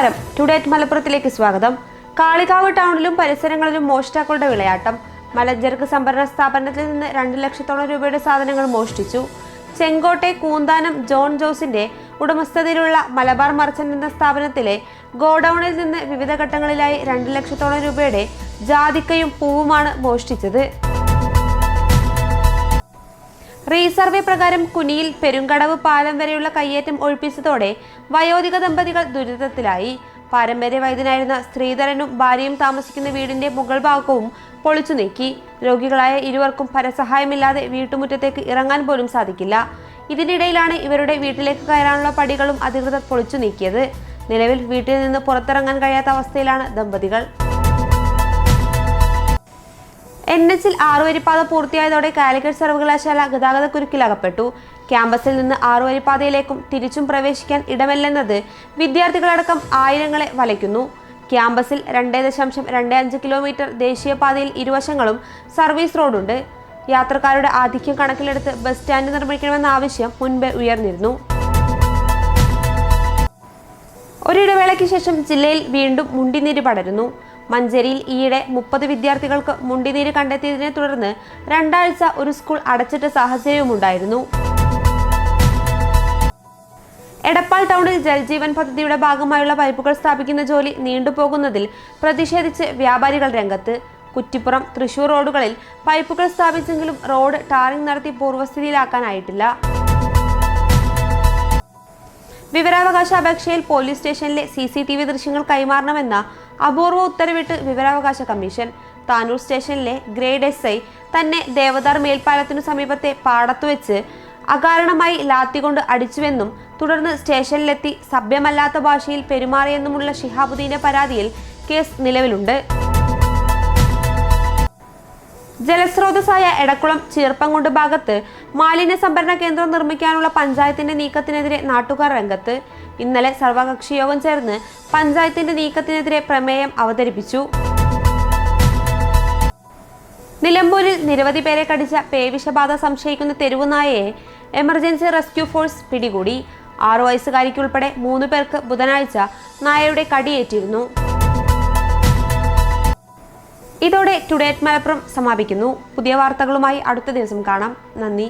നമസ്കാരം, ടുഡേറ്റ് മലപ്പുറത്തിലേക്ക് സ്വാഗതം. കാളികാവ് ടൗണിലും പരിസരങ്ങളിലും മോഷ്ടാക്കളുടെ വിളയാട്ടം. മലഞ്ചരക്ക് സംഭരണ സ്ഥാപനത്തിൽ നിന്ന് 2 ലക്ഷത്തോളം രൂപയുടെ സാധനങ്ങൾ മോഷ്ടിച്ചു. ചെങ്കോട്ടെ കൂന്താനം ജോൺ ജോസിന്റെ ഉടമസ്ഥതയിലുള്ള മലബാർ മർച്ചന്റ് എന്ന സ്ഥാപനത്തിലെ ഗോഡൌണിൽ നിന്ന് വിവിധ ഘട്ടങ്ങളിലായി 2 ലക്ഷത്തോളം രൂപയുടെ ജാതിക്കയും പൂവുമാണ് മോഷ്ടിച്ചത്. റീസർവേ പ്രകാരം കുനിയിൽ പെരുങ്കടവ് പാലം വരെയുള്ള കയ്യേറ്റം ഒഴിപ്പിച്ചതോടെ വയോധിക ദമ്പതികൾ ദുരിതത്തിലായി. പാരമ്പര്യ വൈദ്യനായിരുന്ന ശ്രീധരനും ഭാര്യയും താമസിക്കുന്ന വീടിന്റെ മുകൾ ഭാഗവും പൊളിച്ചു നീക്കി. രോഗികളായ ഇരുവർക്കും പരസഹായമില്ലാതെ വീട്ടുമുറ്റത്തേക്ക് ഇറങ്ങാൻ പോലും സാധിക്കില്ല. ഇതിനിടയിലാണ് ഇവരുടെ വീട്ടിലേക്ക് കയറാനുള്ള പടികളും അധികൃതർ പൊളിച്ചു നീക്കിയത്. നിലവിൽ വീട്ടിൽ നിന്ന് പുറത്തിറങ്ങാൻ കഴിയാത്ത അവസ്ഥയിലാണ് ദമ്പതികൾ. NH-ൽ 6 വരിപ്പാത പൂർത്തിയായതോടെ കാലിക്കറ്റ് സർവകലാശാല ഗതാഗതക്കുരുക്കിലകപ്പെട്ടു. ക്യാമ്പസിൽ നിന്ന് 6 വരിപ്പാതയിലേക്കും തിരിച്ചും പ്രവേശിക്കാൻ ഇടമില്ലെന്നത് വിദ്യാർത്ഥികളടക്കം ആയിരങ്ങളെ വലയ്ക്കുന്നു. ക്യാമ്പസിൽ 2.25 കിലോമീറ്റർ ദേശീയപാതയിൽ ഇരുവശങ്ങളും സർവീസ് റോഡുണ്ട്. യാത്രക്കാരുടെ ആധിക്യം കണക്കിലെടുത്ത് ബസ് സ്റ്റാൻഡ് നിർമ്മിക്കണമെന്ന ആവശ്യം മുൻപേ ഉയർന്നിരുന്നു. ഒരിടവേളയ്ക്ക് ശേഷം ജില്ലയിൽ വീണ്ടും മുണ്ടിനീര് പടരുന്നു. മഞ്ചേരിയിൽ ഈയിടെ 30 വിദ്യാർത്ഥികൾക്ക് മുണ്ടിനീര് കണ്ടെത്തിയതിനെ തുടർന്ന് 2 ആഴ്ച ഒരു സ്കൂൾ അടച്ചിട്ട സാഹചര്യവുമുണ്ടായിരുന്നു. എടപ്പാൾ ടൗണിൽ ജൽജീവൻ പദ്ധതിയുടെ ഭാഗമായുള്ള പൈപ്പുകൾ സ്ഥാപിക്കുന്ന ജോലി നീണ്ടുപോകുന്നതിൽ പ്രതിഷേധിച്ച് വ്യാപാരികൾ രംഗത്ത്. കുറ്റിപ്പുറം തൃശൂർ റോഡുകളിൽ പൈപ്പുകൾ സ്ഥാപിച്ചെങ്കിലും റോഡ് ടാറിംഗ് നടത്തി പൂർവ്വസ്ഥിതിയിലാക്കാനായിട്ടില്ല. വിവരാവകാശ അപേക്ഷയിൽ പോലീസ് സ്റ്റേഷനിലെ CCTV ദൃശ്യങ്ങൾ കൈമാറണമെന്ന അപൂർവ ഉത്തരവിട്ട് വിവരാവകാശ കമ്മീഷൻ. താനൂർ സ്റ്റേഷനിലെ ഗ്രേഡ് SI തന്നെ ദേവദാർ മേൽപ്പാലത്തിനു സമീപത്തെ പാടത്തു വെച്ച് അകാരണമായി ലാത്തികൊണ്ട് അടിച്ചുവെന്നും തുടർന്ന് സ്റ്റേഷനിലെത്തി സഭ്യമല്ലാത്ത ഭാഷയിൽ പെരുമാറിയെന്നുമുള്ള ഷിഹാബുദ്ദീന്റെ പരാതിയിൽ കേസ് നിലവിലുണ്ട്. ജലസ്രോതസ്സായ എടക്കുളം ചീർപ്പംകുണ്ട് ഭാഗത്ത് മാലിന്യ സംഭരണ കേന്ദ്രം നിർമ്മിക്കാനുള്ള പഞ്ചായത്തിന്റെ നീക്കത്തിനെതിരെ നാട്ടുകാർ രംഗത്ത്. ഇന്നലെ സർവകക്ഷി യോഗം ചേർന്ന് പഞ്ചായത്തിന്റെ നീക്കത്തിനെതിരെ പ്രമേയം അവതരിപ്പിച്ചു. നിലമ്പൂരിൽ നിരവധി പേരെ കടിച്ച പേവിഷബാധ സംശയിക്കുന്ന തെരുവുനായയെ എമർജൻസി റെസ്ക്യൂ ഫോഴ്സ് പിടികൂടി. 6 വയസ്സുകാരിക്കുൾപ്പെടെ 3 പേർക്ക് ബുധനാഴ്ച നായയുടെ കടിയേറ്റിരുന്നു. ഇതോടെ ടുഡേറ്റ് മലപ്പുറം സമാപിക്കുന്നു. പുതിയ വാർത്തകളുമായി അടുത്ത ദിവസം കാണാം. നന്ദി.